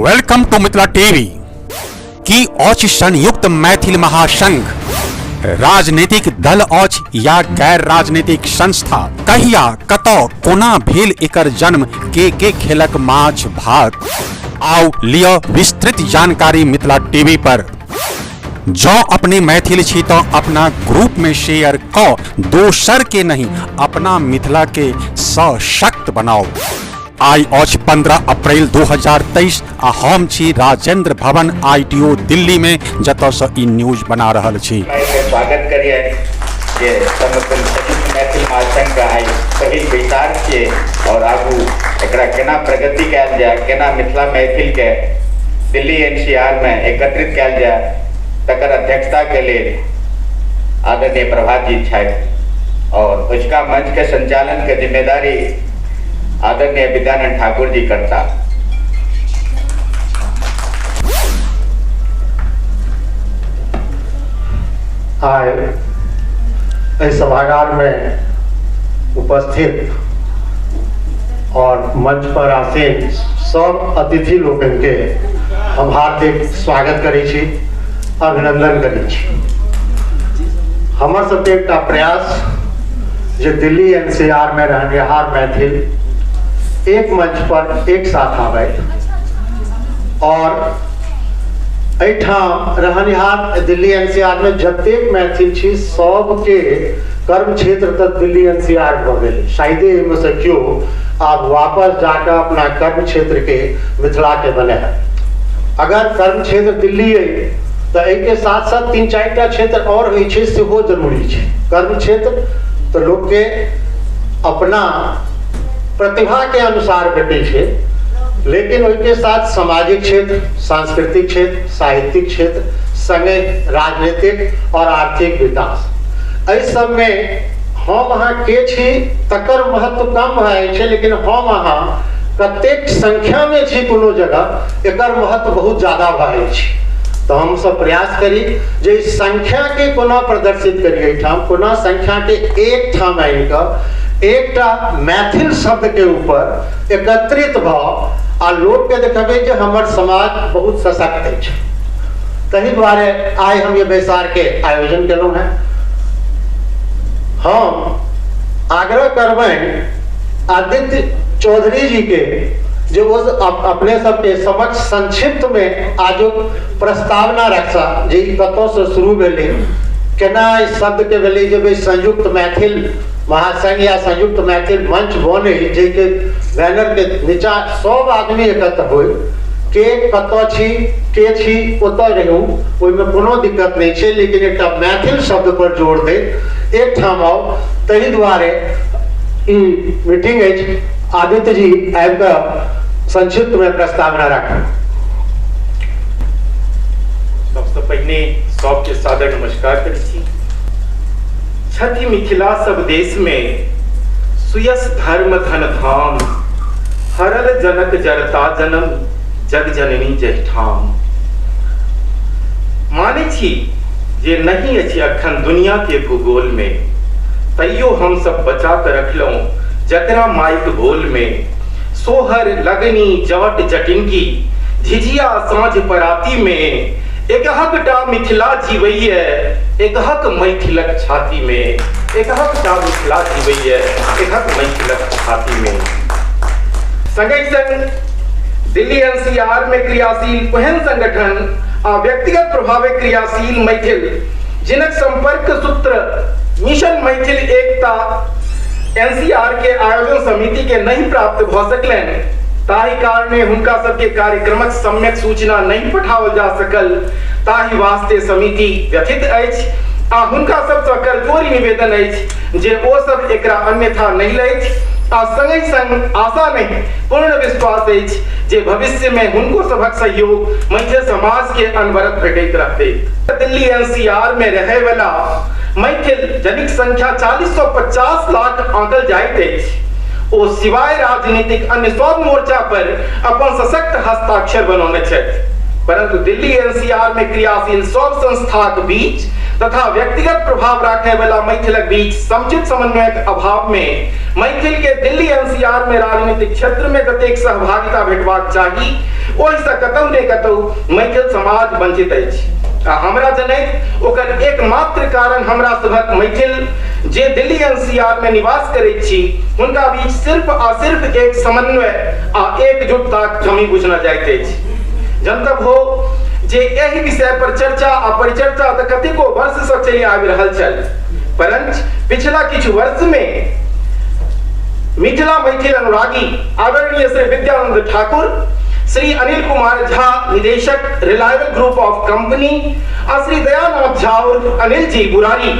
Welcome to Mithila TV की औच संयुक्त मैथिल महासंघ राजनीतिक दल औच या गैर राजनीतिक संस्था कहिया कतौ कोना भेल एकर जन्म के खेलक माछ भात आओ लियो विस्तृत जानकारी मिथिला टीवी पर। जो अपने मैथिल छी तो अपना ग्रुप में शेयर को दोसर के नहीं अपना मिथिला के सशक्त बनाओ। आई आज 15 अप्रैल 2023 आ हम छी राजेंद्र भवन ITO दिल्ली में जतौ से ई न्यूज बना रहल छी। स्वागत करिए जे मैथिल महासंघ का आई पहिल बैसार छियै और आगू एकरा केना प्रगति कैल जाय, केना मिथिला मैथिल के दिल्ली NCR में एकत्रित कैल जाय, तकर अध्यक्षता के लिए आदरणीय प्रभात जी छथि और उसका मंच के संचालन के जिम्मेदारी आदरणीय विद्यानंद ठाकुर जी करता। इस सभागार में उपस्थित और मंच पर आसीन सब अतिथि लोगन के हम हार्दिक स्वागत करै छी, अभिनंदन करै छी। हमर सबके एकटा प्रयास जे दिल्ली NCR में रहनिहार मैथिल एक मंच पर एक साथ आवे और एठाम रहनिहार दिल्ली NCR में जतेक मैथिल छी सबके कर्म क्षेत्र तक दिल्ली NCR भ गेल। शायद एहिमे से क्यों आप वापस जाकर अपना कर्म क्षेत्र के मिथिला के बने हैं। अगर कर्म क्षेत्र दिल्ली है तो एक साथ साथ 3-4टा क्षेत्र और होइ छै सेहो जरूरी छै। कर्म क्षेत्र तो लोग के अपना प्रतिभा के अनुसार भेटै छै, लेकिन उसके साथ सामाजिक क्षेत्र, सांस्कृतिक क्षेत्र, साहित्यिक क्षेत्र, संगे राजनीतिक और आर्थिक विकास एहि सब में हम अहाँ के छी तकर महत्व कम भए छै, लेकिन हम अहाँ कतेक संख्या में छी कोनो जगह एकर महत्व बहुत ज्यादा भए छै। तो हम सब प्रयास करी जे संख्या के कोना प्रदर्शित करिए, एठाम कोना संख्या के एक ठाम आनि कऽ एकटा मैथिल शब्द के ऊपर एकत्रित भाव आ लोग के देखबे जे हमर समाज बहुत सशक्त अछि। तहि द्वारे आइ हम ये बैसार के आयोजन केलहुं हैं। हम आग्रह करबनि आदित्य चौधरी जी के जे वो अपने सबके समक्ष संक्षिप्त में आजो प्रस्तावना रखसा जे कतौ से शुरू भेलै, केना इस शब्द के भेलै जे संयुक्त मैथिल महासंघ या संयुक्त मैथिल मंच बने जे के बैनर के नीचा सब आदमी एकत्र होय, के कतौ छी के छी ओतय रहू, ओहिमे कोनो दिक्कत नहीं छै, लेकिन एकटा मैथिल शब्द पर जोर दे एक ठाम आओ। तहि द्वारे ई मीटिंग अछि। आदित्य जी आबि कऽ संक्षिप्त में प्रस्तावना रखा। सबसे पहले सबके सादर नमस्कार करै छी। छठि मिथिला सब देश में सुयस धर्म धन धाम हरल जनक जरता जन्म जग जननी जहिठाम। माने छी जे नहीं अछि अखन दुनिया के भूगोल में, तैयो हम सब बचा कर रखलौं जकरा माइक बोल में। सोहर लगनी जवट जटिनकी झिझिया साँझ पराती में, एकहकटा मिथिला जीवैये एकहक मैथिलक छाती में। एकहकटा मिथिला जीवैये एकहक मैथिलक छाती में। संगहि संग दिल्ली NCR में क्रियाशील ओहन संगठन आ व्यक्तिगत प्रभावे क्रियाशील मैथिल जिनक संपर्क सूत्र मिशन मैथिल एकता NCR के आयोजन समिति के नहीं प्राप्त भ सकलनि, ताहि कारणे हुनका सबके कार्यक्रमक सम्यक सूचना नहीं पठाओल जा सकल। ताहि वास्ते समिति व्यथित अछि आ हुनका सब सँ करजोरी निवेदन अछि जे ओ सब एकरा अन्यथा नहीं लैथ आ संगहि संग आशा नहीं पूर्ण विश्वास अछि जे भविष्य में हुनको सबक सहयोग मैथिल समाज के अनवरत भेटैत रहतै। दिल्ली NCR में रहै वाला मैथिल जनिक संख्या 40-50 लाख आंकल जाइत अछि। ओ सिवाय राजनीतिक अन्य सब मोर्चा पर अपन सशक्त हस्ताक्षर बनौने छथि। परंतु दिल्ली एनसीआर में क्रियाशील सब संस्थाक बीच तथा व्यक्तिगत प्रभाव रखे वाला मैथिलक बीच समुचित समन्वयक अभाव में मैथिल के दिल्ली एनसीआर में राजनीतिक क्षेत्र में जतेक सहभागिता भेटबाक चाही ओहि से कतौ ने कतौ मैथिल समाज वंचित अछि। हमरा जनैत ओकर एकमात्र कारण हमरा सभक मैथिल जे दिल्ली एनसीआर में निवास करैत छी हुनका बीच सिर्फ आ सिर्फ एक समन्वय आ एकजुटताक कमी बुझना जाइत अछि। जनतब हो जे एहि विषय पर चर्चा आ परिचर्चा तऽ कतेको वर्ष से चलि आबि रहल छल, परंतु पिछला किछु वर्ष में मिथिला मैथिल अनुरागी आदरणीय श्री विद्यानंद ठाकुर, श्री अनिल कुमार झा निदेशक रिलायबल ग्रुप ऑफ कंपनी और श्री दयानाथ झा और अनिल जी बुरारी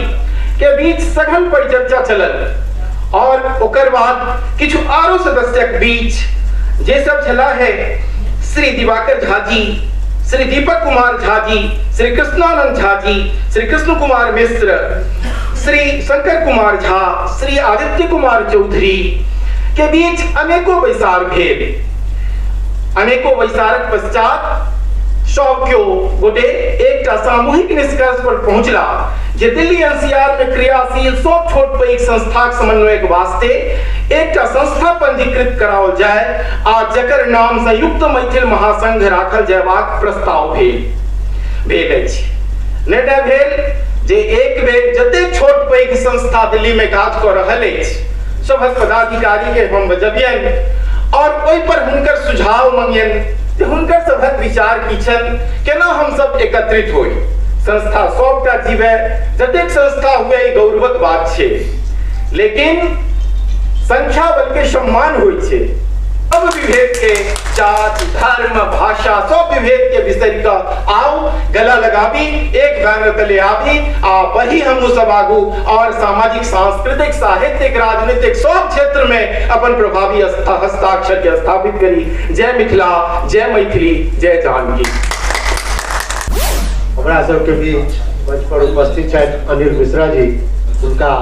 के बीच सघन परिचर्चा चलल और ओकर बाद किछु आरो सदस्यक बीच जे सब छला है श्री दिवाकर झा जी, श्री दीपक कुमार झा जी, श्री कृष्णानंद झा जी, श्री कृष्ण कुमार मिश्र, श्री शंकर कुमार झा, श्री आदित्य कुमार चौधरी के बीच अनेकों बैसार भेल। अनेकों बैसारक पश्चात सब क्यों गोटे एक सामूहिक निष्कर्ष पर पहुंचला जे दिल्ली एनसीआर में क्रियाशील सब छोट पैघ संस्थाक समन्वय के वास्ते एक संस्था पंजीकृत कराओल जाए आ जकर नाम संयुक्त मैथिल महासंघ राखल जयबाक प्रस्ताव भेल अछि। निर्णय भेल जे एक बेर जतेक छोट पैघ संस्था दिल्ली में काज कऽ रहल अछि सभक पदाधिकारी के हम बजबियन और ओहि पर हुनकर सुझाव मंगियन जे हुनकर सभक विचार की छन, केना हम सब एकत्रित होई संस्था सबटा जीवे जतेक संस्था हुए गौरवक बात छे, लेकिन संख्या बल के सम्मान होई छे। सब विभेद के जात धर्म भाषा सब विभेद के विसरि कऽ आओ गला लगाबी एक बैनर तले आबी आ बढ़ी हमू सब आगू और सामाजिक सांस्कृतिक साहित्यिक राजनीतिक सब क्षेत्र में अपन प्रभावी हस्ताक्षर के स्थापित करी। जय मिथिला, जय मैथिली, जय जानकी। हमरा सबके बीच मंच पर उपस्थित छथि अनिल मिश्रा जी, उनका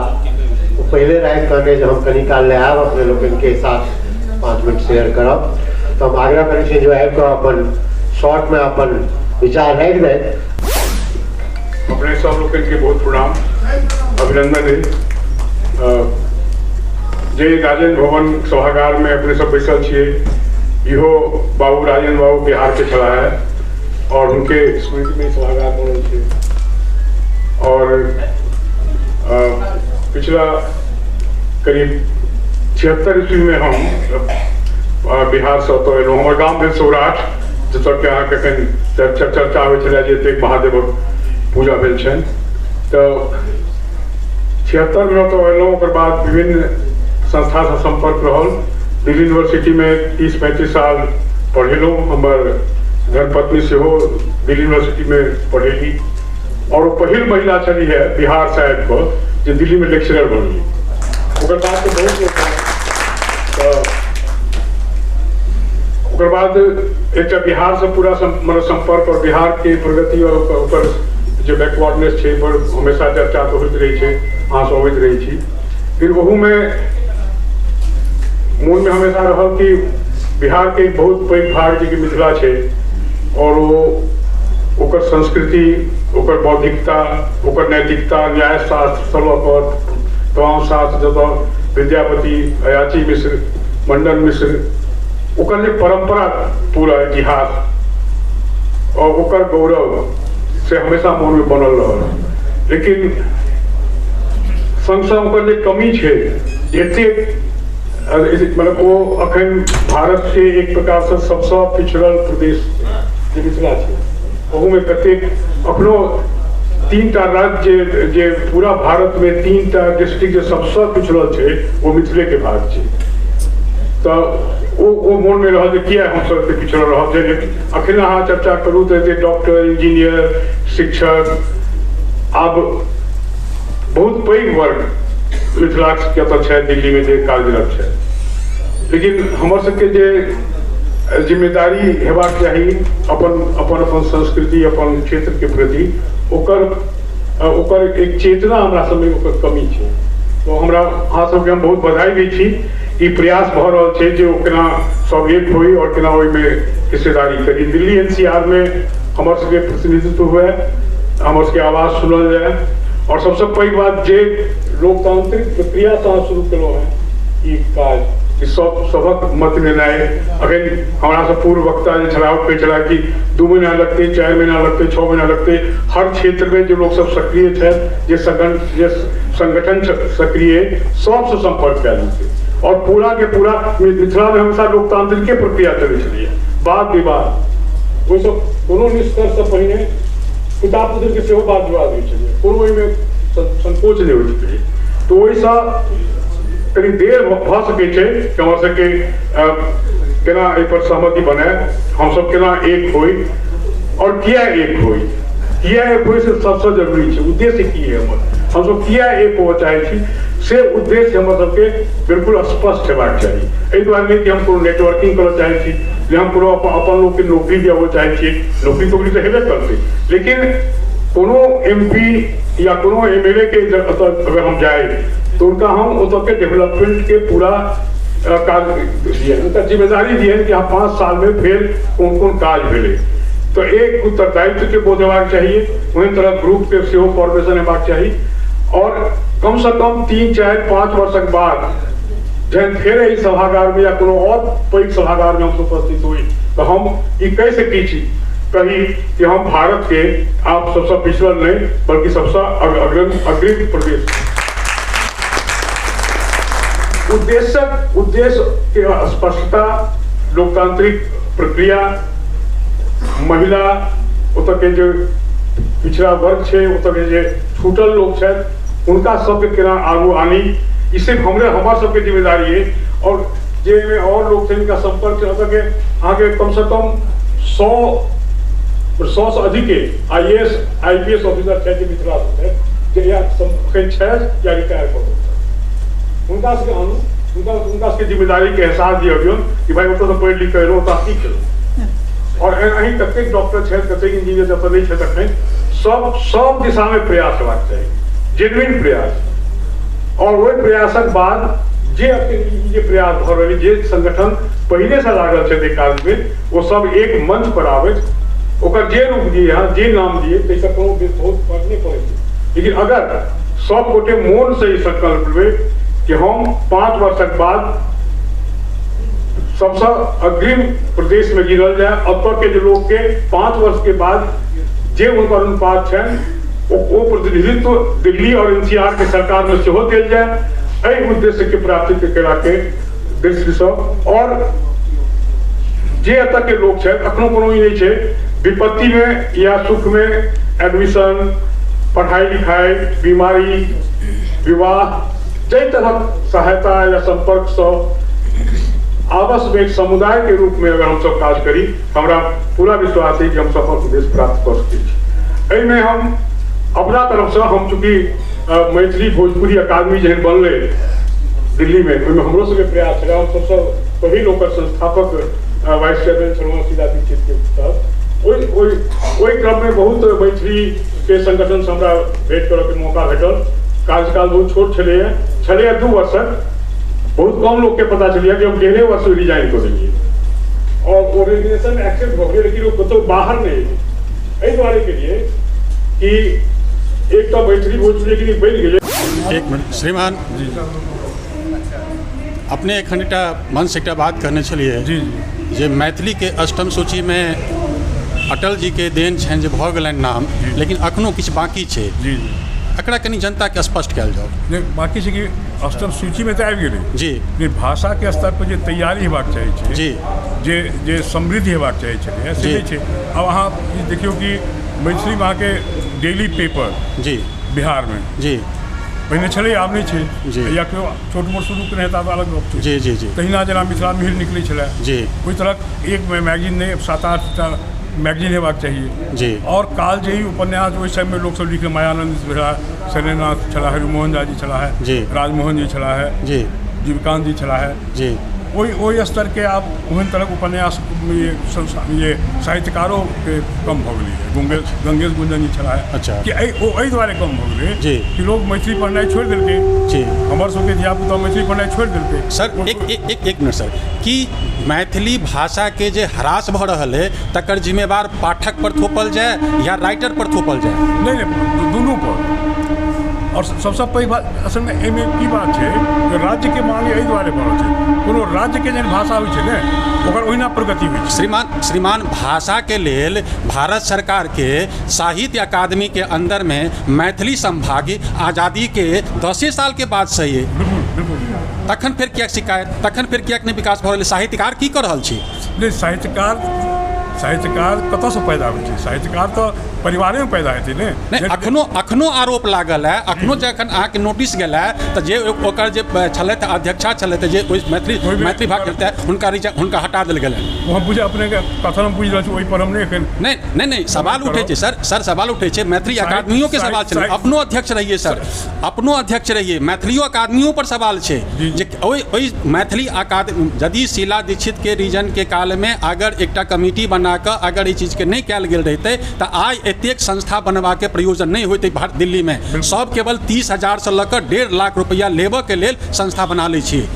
पहले राय कहने जो हम कनी काल ले आब अपने लोगन के साथ 5 मिनट शेयर करब, तो हम आग्रह करै छी जो आबि कऽ अपन शॉर्ट में अपन विचार राखि दे। अपने सब लोग के बहुत प्रणाम अभिनंदन है। जे राजेंद्र भवन सभागार में अपने सब बैसल छिए, इहो बाबू राजेंद्र बाबू बिहार के छला है और उनके स्मृति में सभागार बनल छे। और पिछला करीब 76 ईस्वी में हम बिहार से तो एलहुँ। हमर गाँव भेल सौराठ, जतऽ के अहाँके कनि चर्चा होइ छलै जे एतेक महादेवक पूजा भेल छनि। तो 76 में तो एलहुँ, ओकर बाद विभिन्न संस्था से संपर्क रहल। दिल्ली यूनिवर्सिटी में 30-35 साल पढ़ेलहुँ। हमर धर्मपत्नी सेहो दिल्ली यूनिवर्सिटी में पढ़ेली और वो पहिल महिला छली है बिहार से आबि कऽ जे दिल्ली में लेक्चरर बनली। ओकर बाद तो बहुत ओकर बाद एक बिहार से पूरा मतलब संपर्क और बिहार के प्रगति और ओकर जो बैकवर्डनेस है पर हमेशा चर्चा तो होइत रही है, अहाँ से होइत रही छी। फिर वहू में मन में हमेशा रहल कि बिहार के बहुत पैघ भाग जे मिथिला है और वो ओकर संस्कृति, ओकर बौद्धिकता, ओकर नैतिकता, न्यायशास्त्र सर्व पर तमाम शास्त्र जतऽ विद्यापति, अयाची मिश्र, मंडन मिश्र, ओकर जे परंपरा पूरा इतिहास और ओकर गौरव से हमेशा मन में बनल रहल। लेकिन संग संग ओकर जे कमी है एतेक मतलब वो अखन भारत से एक प्रकार से सबसे पिछड़ल प्रदेश जे मिथिला है, ओहू में कतेक अखनो 3टा राज्य जे पूरा भारत में 3टा डिस्ट्रिक्ट जो सबसे पिछड़ल है वो मिथिले के भाग है। तो वो मन में रह किया हम सब पिछड़ल रह। अखन अहाँ चर्चा करूँ तो डॉक्टर, इंजीनियर, शिक्षक आब बहुत पैघ वर्ग मिथिला के तो दिल्ली में जे कार्यरत है। लेकिन हमर सबके जे जिम्मेदारी हेबाक चाही अपन संस्कृति, अपन क्षेत्र के प्रति, ओकर एक चेतना हमरा सब में ओकर कमी है। तो हमरा अहाँ सबके हम बहुत बधाई दै छी। ई प्रयास भऽ रहल छै जे ओ केना सब एक होई और केना ओहिमे हिस्सेदारी करी। दिल्ली एनसीआर में हमर सबके प्रतिनिधित्व हुए, हमर सबके आवाज सुनल जाए। और सबसे पैघ बात जे लोकतांत्रिक प्रक्रिया से शुरू कलो है ई काज, सबक मत निर्णय अखन हमरा से पूर्व वक्ता जे छला कहै छला कि 2 महीना लगते, 4 महीना लगते, 6 महीना लगते। हर क्षेत्र में जो लोग सब सक्रिय थे, जे संगठन सक्रिय, सबसे संपर्क कयल जेतै। और पूरा के पूरा मिथिला में हमेशा लोकतांत्रिक के प्रक्रिया चलै छलै, वाद विवाद ओहि सब कोनो निष्कर्ष से पहिने पिता पुत्र के सेहो वाद विवाद होइ छलै, कोनो ओहिमे संकोच नहीं होइ छलै। तो ओहिसँ कनी देर भ सकै छै कि हमरा सबके केना एहि पर सहमति बने, हम सब केना एक होई और किया एक होई। किया एक होई से सबसे जरूरी छै, उद्देश्य की है हम सब किया एक हो चाहे छी से उद्देश्य हम सबके बिल्कुल स्पष्ट हेबाक चाही। एहि दुआरे नहीं कि हम कोनो नेटवर्किंग करऽ चाहे छी, जे हम कोनो अपन लोग के नौकरी दियाबऽ चाहे छी, नौकरी तो हेबे करतै, लेकिन कोनो एमपी या कोनो एमएलए के अगर हम जाए तो उनका हम के डेवलपमेंट के पूरा काज दिए, उनका जिम्मेदारी दिए कि 5 साल में फिर कौन कौन काज भेले। तो एक उत्तरदायित्व के बोध हेबाक चाहिए, वही तरह ग्रुप के सेहो फॉर्मेशन हेबाक चाहिए। और कम से कम 3, 4, 5 वर्षक बाद जहन फिर एहि सभागार में या कोनो और पैघ सभागार में हम उपस्थित हुई तो हम ई कह सकै छी कही कि हम भारत के आप सबसे पिछड़ल नहीं बल्कि सबसे अग्रणी प्रदेश। उद्देश्य के स्पष्टता, लोकतांत्रिक प्रक्रिया, महिला ओतऽ के जो पिछड़ा वर्ग है, ओतऽ के जो छूटल लोग है, उनका सबके केना आगू आनी, ई सिर्फ हमार सबके जिम्मेदारी है। और जे में और लोग थे इनका संपर्क ओतऽ के आगे कम से कम 100 से अधिक IAS IPS ऑफिसर है मिथिला से, जे या रिटायर कर उनका के जिम्मेदारी के एहसास दिया कि भाई ओतऽ पढ़ लिख कर की करो। और अहीं कतेक डॉक्टर है, कतेक इंजीनियर जब नहीं है तखन सब दिशा में प्रयास हेबाक चाहिए, जेन्युइन प्रयास। और वही प्रयासक बाद जे प्रयास भ रहल, जे संगठन पहले से लागल छै काज में, वो सब एक मंच पर आवे, ओकर जे रूप दिए यहाँ जे नाम दिए ताहिसँ कोनो बहुत फर्क नहीं पड़े छै। लेकिन अगर सब गोटे मोन से ई संकल्प लेबै कि हम 5 वर्षक बाद सबसे अग्रिम प्रदेश में गिरल जाए, अब के जो लोग के 5 वर्ष के बाद जे उनकर अनुपात है वो प्रतिनिधित्व दिल्ली और NCR के सरकार में सेहो देल जाए, एहि उद्देश्य के प्राप्ति के दृष्टि से। और जे एतऽ के लोग है अखनो कोनो ई नहीं है, विपत्ति में या सुख में एडमिशन, पढ़ाई लिखाई, बीमारी, विवाह, जय तरह सहायता या संपर्क से आपस में एक समुदाय के रूप में अगर हम सब काज करी, हमारा पूरा विश्वास है कि हम सफल उद्देश्य प्राप्त कर सकते हैं। एहिमे हम अपना तरफ से हम चूंकि मैथिली भोजपुरी अकादमी जहन बनले दिल्ली में, हमरो सबके प्रयास है, हम सबसे पहिल ओकर संस्थापक वाइस चेयरमैन छलहुँ सीधा दीक्षित के साथ। ओहि क्रम में बहुत मैथिली के संगठन से हमरा भेंट करऽ के मौका भेटल। कार्यकाल बहुत छोट छलै 2 वर्षक, बहुत कम लोग के पता चलिए कि हम 1.5 वर्ष रिजाइन कर देलिए और वो रेजिग्नेशन एक्सेप्ट हो गया, लेकिन वो तो बाहर नहीं है। एहि दुआरे के लिए कि एक तो मैथिली भोजपुरी के लिए बन गए। एक मिनट श्रीमान जी, अपने एखन एकटा मन से एकटा बात कहने छलिए जी जे मैथिली के अष्टम सूची में अटल जी के देन छनि जे भऽ गेलनि नाम, लेकिन अखनो किछु बाकी छै। जी एकरा कनी जनता के स्पष्ट कयल जाओ। बाकी छै कि अष्टम सूची में तो आबि गेलै जी, भाषा के स्तर पर जे तैयारी हेबाक चाही जी, जे समृद्धि हेबाक चाही छलै से नहीं छै। अब अहाँ देखियौ कि मैथिली में अहाँके डेली पेपर जी बिहार में जी पहिने छलै, आब नहीं छै जी, या केओ छोट मोट शुरू करें तो अलग गप छै। जी जी जी, तहिना जेना मिथिला मिहिर निकलै छलै जी, ओहि तरह एक मैगजीन नहीं 7-8टा मैगजीन हेबाक चाहिए जी। और काल जे ही उपन्यास ओहि समय में लोग सब लिखे, मायानंद छला, शैलेन्द्रनाथ छला है, मोहन झा जी छला है, जी, राजमोहन जी छला है, जी, जीवकांत जी छला है, जी, वही स्तर के आप ओहन तरह उपन्यास ये साहित्यकारों के कम हो गई है। गंगेश गुंजन जी छला है अच्छा। कि वही द्वारे कम हो गए जी। कि लोग मैथिली पढ़नाई छोड़ दिलके जी। हमारे सबके धियापुता मैथिली पढ़नाई छोड़ दिलके। सर एक मिनट सर, कि मैथिली भाषा के जे ह्रास भ रहल है तकर जिम्मेवार पाठक पर थोपल जाए या राइटर पर थोपल जाए? नहीं दोनों पर। और सबसे पैघ बात असल में एहिमे की बात है कि राज्य के मांग एहि दुआरे बढ़ल है, कोनो राज्य के जेहन भाषा होइ छै ने ओकर ओहिना प्रगति होइ छै। श्रीमान भाषा के लेल भारत सरकार के साहित्य अकादमी के अंदर में मैथिली संभाग आज़ादी के 10 साल के बाद से ये बिल्कुल तखन फिर किएक शिकायत, तखन फिर किएक नहीं विकास भऽ रहल? साहित्यकार की कर रहल छी? नहीं साहित्यकार कतऽसँ पैदा होइ छै? साहित्यकार तऽ परिवारेमे पैदा हेतै ने। नहीं अखनो आरोप लागल है, अखनो जखन अहाँके नोटिस गेल है तऽ जे ओकर जे छलथि अध्यक्षा छलथि जे मैथिली भाग छलथि हुनका हटा देल गेल है। हम बुझे अपने कथन हम बुझि रहल छी, ओहि पर हम नहीं नहीं सवाल उठे छै सर सवाल उठे छै। मैथिली अकादमियों के सवाल छलै, अपनो अध्यक्ष रहिए सर, अपनो अध्यक्ष रहिए, मैथिलियो अकादमियों पर सवाल छै जे ओहि मैथिली अकादमी यदि शीला दीक्षित के रीजन के काल में अगर एकटा कमिटी बना कऽ अगर ई चीज के नहीं कयल गेल रहितै तऽ आइ एतेक संस्था बनवा के प्रयोजन नहीं होते भारत दिल्ली में। सब केवल 30,000 से लऽ कऽ 1.5 लाख रुपया लेबऽ के लेल संस्था बना लै छी,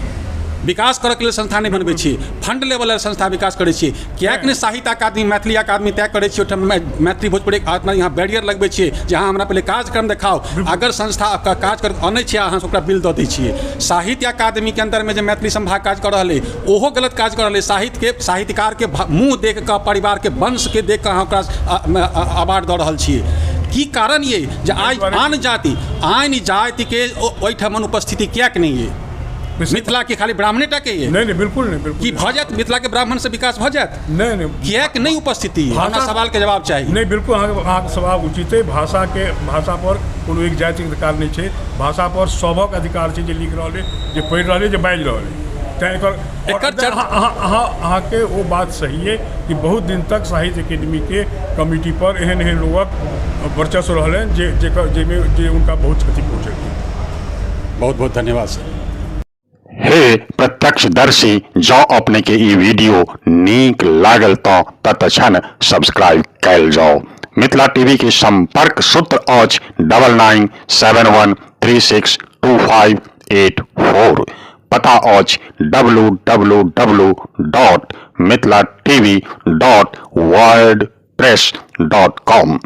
विकास करऽ के लेल संस्था नहीं बनबै छी, फंड लेवल संस्था विकास करै छी। किएक नहीं साहित्य अकादमी मैथिली अकादमी तय करै छी, ओहिठाम मैथिली भोजपुरी यहाँ बैरियर लगबै छियै जे अहाँ हमरा पहले कार्यक्रम देखाओ, अगर संस्था आपका काज कर आनै छियै अहाँ ओकरा बिल दऽ दै छियै। साहित्य अकादमी के अंदर में जे मैथिली संभाग काज कर रहल है ओहो गलत काज कर रहल है। साहित्यकार के मुँह देख कऽ, परिवार के वंश के देख कऽ अहाँ ओकरा अवार्ड दऽ रहल छियै। की कारण ये जे आन जाति के ओहिठाम उपस्थिति किएक नहीं है? मिथिला के खाली ब्राह्मणे टा के ये? नहीं बिल्कुल नहीं। कि भऽ जायत मिथिला के ब्राह्मण से विकास भऽ जायत? नहीं किएक नहीं उपस्थिति? हमरा सवाल के जवाब चाहिए। नहीं बिल्कुल अहाँके सवाल उचित है। भाषा पर कोनो एक जाति के अधिकार नहीं छै, भाषा पर सभक अधिकार छै, जे लिख रहल है, जे पढ़ि रहल है, जे बाजि रहल है। अहाँके वो बात सही है कि बहुत दिन तक साहित्य अकादमी के कमिटी पर एहन लोगक वर्चस्व रहल है जे उनका बहुत क्षति पहुँचेगी। बहुत बहुत धन्यवाद सर। हे प्रत्यक्षदर्शी, जँ अपने के ई वीडियो नीक लागल तो तत्क्षण सब्सक्राइब कैल जाओ। मिथिला टीवी के संपर्क सूत्र अछि 9971362584। पता अछि www.mithilatv.wordpress.com।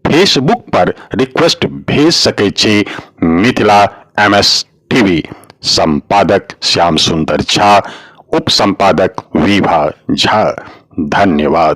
फेसबुक पर रिक्वेस्ट भेज सकै छी मिथिला MS टीवी। संपादक श्याम सुंदर झा, उप संपादक विभा झा। धन्यवाद।